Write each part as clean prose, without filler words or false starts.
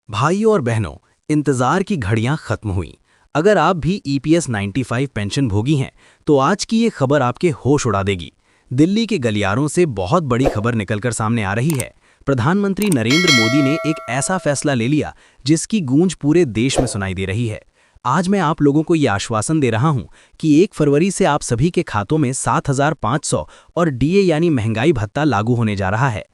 भाइयों और बहनों, इंतजार की घड़ियां खत्म हुई। अगर आप भी ईपीएस 95 पेंशन भोगी हैं तो आज की ये खबर आपके होश उड़ा देगी। दिल्ली के गलियारों से बहुत बड़ी खबर निकलकर सामने आ रही है। प्रधानमंत्री नरेंद्र मोदी ने एक ऐसा फैसला ले लिया जिसकी गूंज पूरे देश में सुनाई दे रही है। आज मैं आप लोगों को ये आश्वासन दे रहा हूं कि 1 फरवरी से आप सभी के खातों में 7,500 और डीए यानी महंगाई भत्ता लागू होने जा रहा है।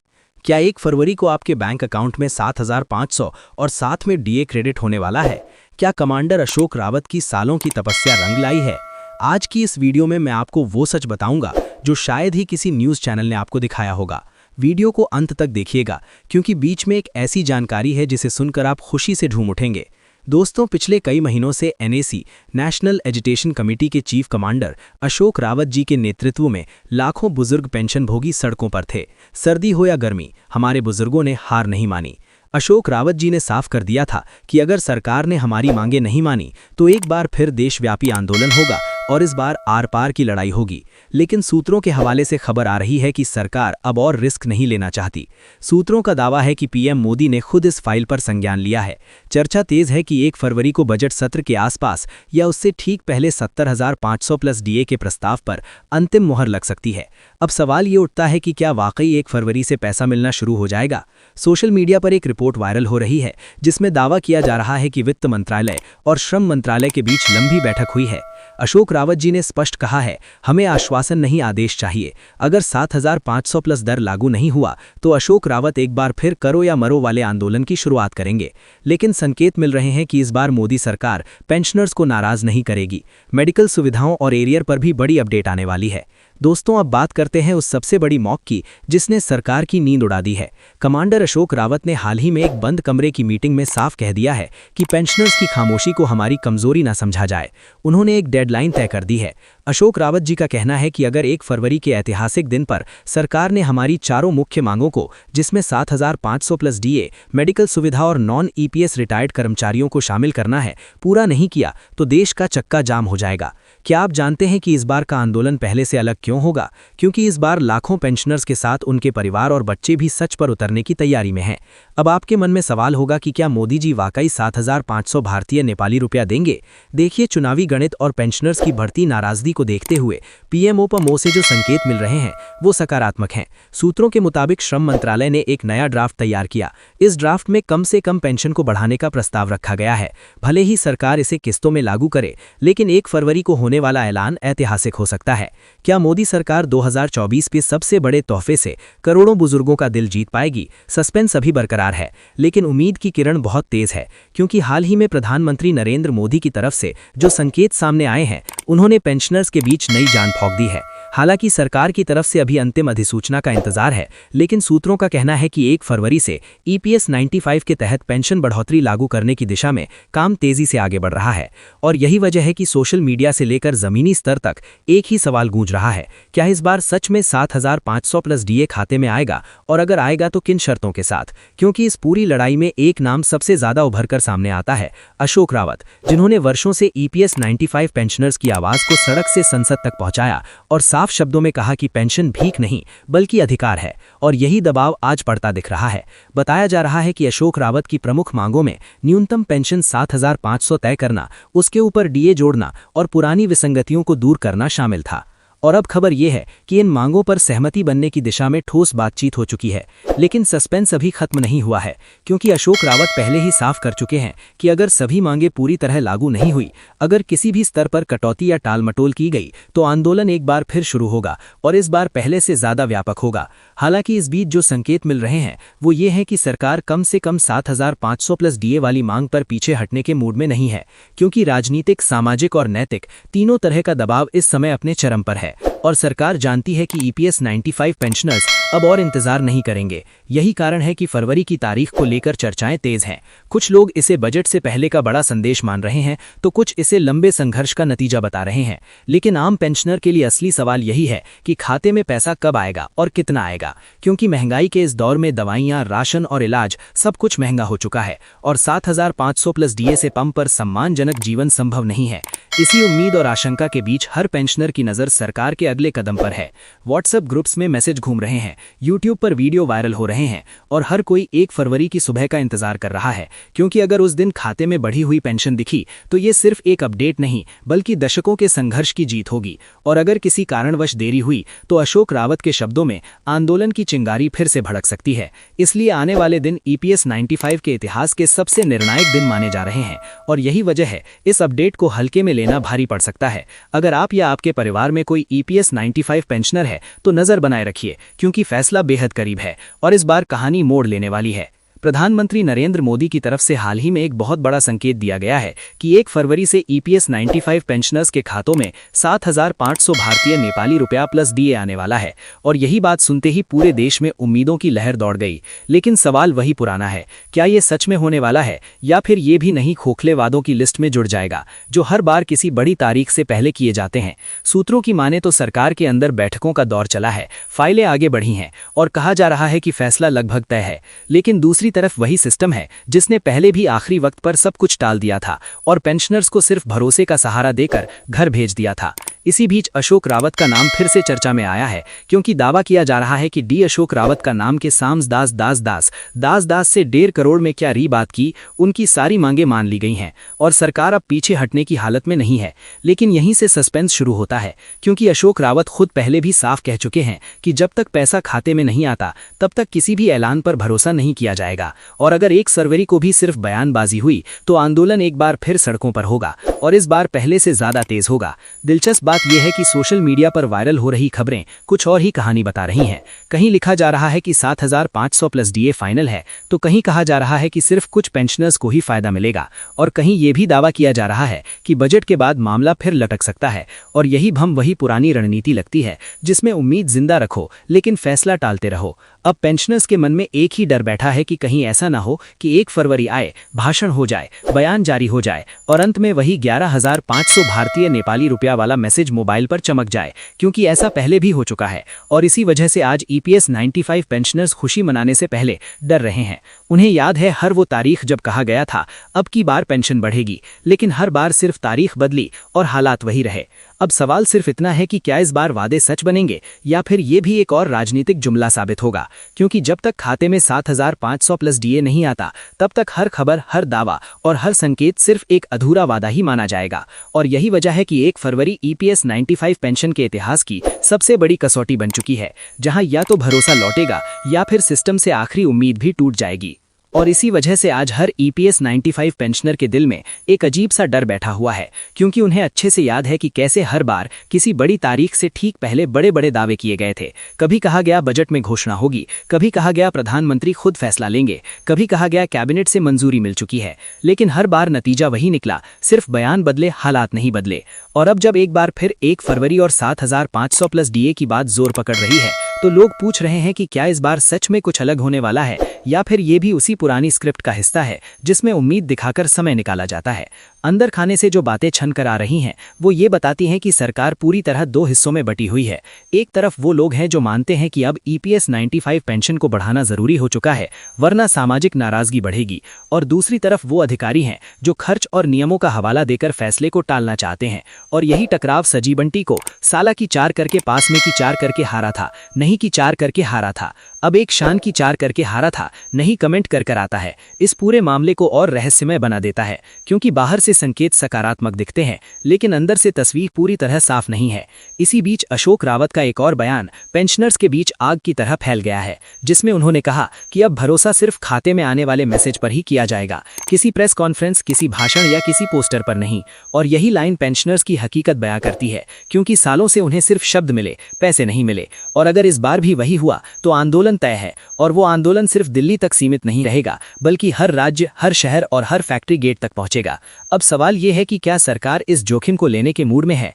क्या 1 फरवरी को आपके बैंक अकाउंट में 7,500 और साथ में डीए क्रेडिट होने वाला है? क्या कमांडर अशोक रावत की सालों की तपस्या रंग लाई है? आज की इस वीडियो में मैं आपको वो सच बताऊंगा जो शायद ही किसी न्यूज़ चैनल ने आपको दिखाया होगा। वीडियो को अंत तक देखिएगा क्योंकि बीच में एक ऐसी जानकारी है जिसे सुनकर आप खुशी से झूम उठेंगे। दोस्तों, पिछले कई महीनों से एनएसी नेशनल एजुटेशन कमेटी के चीफ कमांडर अशोक रावत जी के नेतृत्व में लाखों बुजुर्ग पेंशनभोगी सड़कों पर थे। सर्दी हो या गर्मी, हमारे बुजुर्गों ने हार नहीं मानी। अशोक रावत जी ने साफ कर दिया था कि अगर सरकार ने हमारी मांगें नहीं मानी तो एक बार फिर देशव्यापी आंदोलन होगा और इस बार आर पार की लड़ाई होगी। लेकिन सूत्रों के हवाले से खबर आ रही है कि सरकार अब और रिस्क नहीं लेना चाहती। सूत्रों का दावा है कि पीएम मोदी ने खुद इस फाइल पर संज्ञान लिया है। चर्चा तेज है कि 1 फरवरी को बजट सत्र के आसपास या उससे ठीक पहले 70,500 प्लस डीए के प्रस्ताव पर अंतिम मुहर लग सकती है। अब सवाल ये उठता है कि क्या वाकई 1 फरवरी से पैसा मिलना शुरू हो जाएगा? सोशल मीडिया पर एक रिपोर्ट वायरल हो रही है जिसमें दावा किया जा रहा है कि वित्त मंत्रालय और श्रम मंत्रालय के बीच लंबी बैठक हुई है। अशोक रावत जी ने स्पष्ट कहा है, हमें आश्वासन नहीं आदेश चाहिए। अगर 7,500 प्लस दर लागू नहीं हुआ तो अशोक रावत एक बार फिर करो या मरो वाले आंदोलन की शुरुआत करेंगे। लेकिन संकेत मिल रहे हैं कि इस बार मोदी सरकार पेंशनर्स को नाराज नहीं करेगी। मेडिकल सुविधाओं और एरियर पर भी बड़ी अपडेट आने वाली है। दोस्तों, अब बात करते हैं उस सबसे बड़ी मौत की जिसने सरकार की नींद उड़ा दी है। कमांडर अशोक रावत ने हाल ही में एक बंद कमरे की मीटिंग में साफ कह दिया है कि पेंशनर्स की खामोशी को हमारी कमजोरी ना समझा जाए। उन्होंने एक डेडलाइन तय कर दी है। अशोक रावत जी का कहना है कि अगर 1 फरवरी के ऐतिहासिक दिन पर सरकार ने हमारी चारों मुख्य मांगों को, जिसमें 7,500 प्लस डीए, मेडिकल सुविधा और नॉन ईपीएस रिटायर्ड कर्मचारियों को शामिल करना है, पूरा नहीं किया तो देश का चक्का जाम हो जाएगा। क्या आप जानते हैं कि इस बार का आंदोलन पहले से अलग क्यों होगा? क्योंकि इस बार लाखों पेंशनर्स के साथ उनके परिवार और बच्चे भी सच पर उतरने की तैयारी में हैं। अब आपके मन में सवाल होगा कि क्या मोदी जी वाकई 7,500 भारतीय नेपाली रुपया देंगे? देखिए, चुनावी गणित और पेंशनर्स की बढ़ती नाराजगी को देखते हुए पीएमओ से जो संकेत मिल रहे हैं वो सकारात्मक हैं। सूत्रों के मुताबिक श्रम मंत्रालय ने एक नया ड्राफ्ट तैयार किया। इस ड्राफ्ट में कम से कम पेंशन को बढ़ाने का प्रस्ताव रखा गया है। भले ही सरकार इसे किस्तों में लागू करे, लेकिन 1 फरवरी को होने वाला ऐलान ऐतिहासिक हो सकता है। क्या मोदी सरकार 2024 के सबसे बड़े तोहफे से करोड़ों बुजुर्गों का दिल जीत पाएगी? सस्पेंस अभी बरकरार है, लेकिन उम्मीद की किरण बहुत तेज है क्योंकि हाल ही में प्रधानमंत्री नरेंद्र मोदी की तरफ से जो संकेत सामने आए हैं उन्होंने पेंशनर्स के बीच नई जान फूंक दी है। हालांकि सरकार की तरफ से अभी अंतिम अधिसूचना का इंतजार है, लेकिन सूत्रों का कहना है कि 1 फरवरी से ईपीएस 95 के तहत पेंशन बढ़ोतरी लागू करने की दिशा में काम तेजी से आगे बढ़ रहा है। और यही वजह है कि सोशल मीडिया से लेकर जमीनी स्तर तक एक ही सवाल गूंज रहा है, क्या इस बार सच में 7,500 प्लस डीए खाते में आएगा, और अगर आएगा तो किन शर्तों के साथ? क्योंकि इस पूरी लड़ाई में एक नाम सबसे ज्यादा उभरकर सामने आता है, अशोक रावत, जिन्होंने वर्षों से ईपीएस 95 पेंशनर्स की आवाज को सड़क से संसद तक पहुंचाया और साफ शब्दों में कहा कि पेंशन भीख नहीं बल्कि अधिकार है। और यही दबाव आज पड़ता दिख रहा है। बताया जा रहा है कि अशोक रावत की प्रमुख मांगों में न्यूनतम पेंशन 7,500 तय करना, उसके ऊपर डीए जोड़ना और पुरानी विसंगतियों को दूर करना शामिल था। और अब खबर यह है कि इन मांगों पर सहमति बनने की दिशा में ठोस बातचीत हो चुकी है। लेकिन सस्पेंस अभी खत्म नहीं हुआ है क्योंकि अशोक रावत पहले ही साफ कर चुके हैं कि अगर सभी मांगें पूरी तरह लागू नहीं हुई, अगर किसी भी स्तर पर कटौती या टालमटोल की गई तो आंदोलन एक बार फिर शुरू होगा और इस बार पहले से ज्यादा व्यापक होगा। हालांकि इस बीच जो संकेत मिल रहे हैं वो ये है कि सरकार कम से कम 7,500 प्लस डीए वाली मांग पर पीछे हटने के मूड में नहीं है, क्योंकि राजनीतिक, सामाजिक और नैतिक तीनों तरह का दबाव इस समय अपने चरम पर है। और सरकार जानती है कि ईपीएस 95 पेंशनर्स अब और इंतजार नहीं करेंगे। यही कारण है कि फरवरी की तारीख को लेकर चर्चाएं तेज हैं। कुछ लोग इसे बजट से पहले का बड़ा संदेश मान रहे हैं तो कुछ इसे लंबे संघर्ष का नतीजा बता रहे हैं। लेकिन आम पेंशनर के लिए असली सवाल यही है कि खाते में पैसा कब आएगा और कितना आएगा, क्योंकि महंगाई के इस दौर में दवाइयां, राशन और इलाज सब कुछ महंगा हो चुका है और 7,500 प्लस डीए से पंप पर सम्मानजनक जीवन संभव नहीं है। इसी उम्मीद और आशंका के बीच हर पेंशनर की नज़र सरकार के अगले कदम पर है। व्हाट्सएप ग्रुप्स में मैसेज घूम रहे हैं, यूट्यूब पर वीडियो वायरल हो रहे हैं और हर कोई 1 फरवरी की सुबह का इंतजार कर रहा है, क्योंकि अगर उस दिन खाते में बढ़ी हुई पेंशन दिखी तो ये सिर्फ एक अपडेट नहीं बल्कि दशकों के संघर्ष की जीत होगी। और अगर किसी कारणवश देरी हुई तो अशोक रावत के शब्दों में आंदोलन की चिंगारी फिर से भड़क सकती है। इसलिए आने वाले दिन EPS 95 के इतिहास के सबसे निर्णायक दिन माने जा रहे हैं और यही वजह है इस अपडेट को हल्के में लेना भारी पड़ सकता है। अगर आप या आपके परिवार में कोई EPS 95 पेंशनर है तो नजर बनाए रखिए, क्योंकि फैसला बेहद करीब है और इस बार कहानी मोड़ लेने वाली है। प्रधानमंत्री नरेंद्र मोदी की तरफ से हाल ही में एक बहुत बड़ा संकेत दिया गया है कि 1 फरवरी से EPS 95 पेंशनर्स के खातों में 7,500 भारतीय नेपाली रुपया प्लस DA आने वाला है। और यही बात सुनते ही पूरे देश में उम्मीदों की लहर दौड़ गई। लेकिन सवाल वही पुराना है, क्या ये सच में होने वाला है या फिर ये भी नहीं खोखले वादों की लिस्ट में जुड़ जाएगा जो हर बार किसी बड़ी तारीख से पहले किए जाते हैं। सूत्रों की माने तो सरकार के अंदर बैठकों का दौर चला है, फाइलें आगे बढ़ी हैं और कहा जा रहा है कि फैसला लगभग तय है। लेकिन दूसरी तरफ वही सिस्टम है जिसने पहले भी आखिरी वक्त पर सब कुछ टाल दिया था और पेंशनर्स को सिर्फ भरोसे का सहारा देकर घर भेज दिया था। इसी बीच अशोक रावत का नाम फिर से चर्चा में आया है, क्योंकि दावा किया जा रहा है कि डी अशोक रावत का नाम के साम्स दास से 1.5 करोड़ में क्या री बात की, उनकी सारी मांगे मान ली गई हैं और सरकार अब पीछे हटने की हालत में नहीं है। लेकिन यहीं से सस्पेंस शुरू होता है, क्योंकि अशोक रावत खुद पहले भी साफ कह चुके हैं कि जब तक पैसा खाते में नहीं आता तब तक किसी भी ऐलान पर भरोसा नहीं किया जाएगा। और अगर 1 फरवरी को भी सिर्फ बयानबाजी हुई तो आंदोलन एक बार फिर सड़कों पर होगा और इस बार पहले से ज्यादा तेज होगा। दिलचस्प बात यह है कि सोशल मीडिया पर वायरल हो रही खबरें कुछ और ही कहानी बता रही हैं। कहीं लिखा जा रहा है कि 7,500 प्लस DA फाइनल है, तो कहीं कहा जा रहा है कि सिर्फ कुछ पेंशनर्स को ही फायदा मिलेगा और कहीं यह भी दावा किया जा रहा है कि बजट के बाद मामला फिर लटक सकता है। और यही भम वही पुरानी रणनीति लगती है जिसमें उम्मीद जिंदा रखो लेकिन फैसला टालते रहो। अब पेंशनर्स के मन में एक ही डर बैठा है कि कहीं ऐसा ना हो कि 1 फरवरी आए, भाषण हो जाए, बयान जारी हो जाए और अंत में वही 11,500 भारतीय नेपाली रुपया वाला मैसेज मोबाइल पर चमक जाए, क्योंकि ऐसा पहले भी हो चुका है। और इसी वजह से आज EPS 95 पेंशनर्स खुशी मनाने से पहले डर रहे हैं। उन्हें याद है हर वो तारीख जब कहा गया था अब की बार पेंशन बढ़ेगी, लेकिन हर बार सिर्फ तारीख बदली और हालात वही रहे। अब सवाल सिर्फ इतना है कि क्या इस बार वादे सच बनेंगे या फिर ये भी एक और राजनीतिक जुमला साबित होगा, क्योंकि जब तक खाते में 7,500 प्लस DA नहीं आता तब तक हर खबर, हर दावा और हर संकेत सिर्फ एक अधूरा वादा ही माना जाएगा। और यही वजह है कि 1 फरवरी EPS 95 पेंशन के इतिहास की सबसे बड़ी कसौटी बन चुकी है, जहां या तो भरोसा लौटेगा या फिर सिस्टम से आखिरी उम्मीद भी टूट जाएगी। और इसी वजह से आज हर EPS 95 पेंशनर के दिल में एक अजीब सा डर बैठा हुआ है, क्योंकि उन्हें अच्छे से याद है कि कैसे हर बार किसी बड़ी तारीख से ठीक पहले बड़े बड़े दावे किए गए थे। कभी कहा गया बजट में घोषणा होगी, कभी कहा गया प्रधानमंत्री खुद फैसला लेंगे, कभी कहा गया कैबिनेट से मंजूरी मिल चुकी है, लेकिन हर बार नतीजा वही निकला, सिर्फ बयान बदले, हालात नहीं बदले। और अब जब एक बार फिर 1 फरवरी और 7,500 प्लस DA की बात जोर पकड़ रही है तो लोग पूछ रहे हैं कि क्या इस बार सच में कुछ अलग होने वाला है या फिर ये भी उसी पुरानी स्क्रिप्ट का हिस्सा है जिसमें उम्मीद दिखाकर समय निकाला जाता है। अंदर खाने से जो बातें छन कर आ रही हैं वो ये बताती हैं कि सरकार पूरी तरह 2 हिस्सों में बटी हुई है। एक तरफ वो लोग हैं जो मानते हैं कि अब EPS 95 पेंशन को बढ़ाना जरूरी हो चुका है वरना सामाजिक नाराजगी बढ़ेगी, और दूसरी तरफ वो अधिकारी हैं जो खर्च और नियमों का हवाला देकर फैसले को टालना चाहते हैं। और यही टकराव सजी बंटी को साला की 4 करके पास में की 4 करके हारा था, नहीं की 4 करके हारा था। अब एक शान की 4 करके हारा था, नहीं कमेंट कर आता है। इस पूरे मामले को और रहस्यमय बना देता है, क्योंकि बाहर से संकेत सकारात्मक दिखते हैं लेकिन अंदर से तस्वीर पूरी तरह साफ नहीं है। इसी बीच अशोक रावत का एक और बयान पेंशनर्स के बीच आग की तरह फैल गया है, जिसमें उन्होंने कहा कि अब भरोसा सिर्फ खाते में आने वाले मैसेज पर ही किया जाएगा, किसी प्रेस कॉन्फ्रेंस, किसी भाषण या किसी पोस्टर पर नहीं। और यही लाइन पेंशनर्स की हकीकत बयां करती है, क्योंकि सालों से उन्हें सिर्फ शब्द मिले, पैसे नहीं मिले। और अगर इस बार भी वही हुआ तो आंदोलन तय है, और वो आंदोलन सिर्फ दिल्ली तक सीमित नहीं रहेगा बल्कि हर राज्य, हर शहर और हर फैक्ट्री गेट तक पहुंचेगा। अब सवाल ये है कि क्या सरकार इस जोखिम को लेने के मूड में है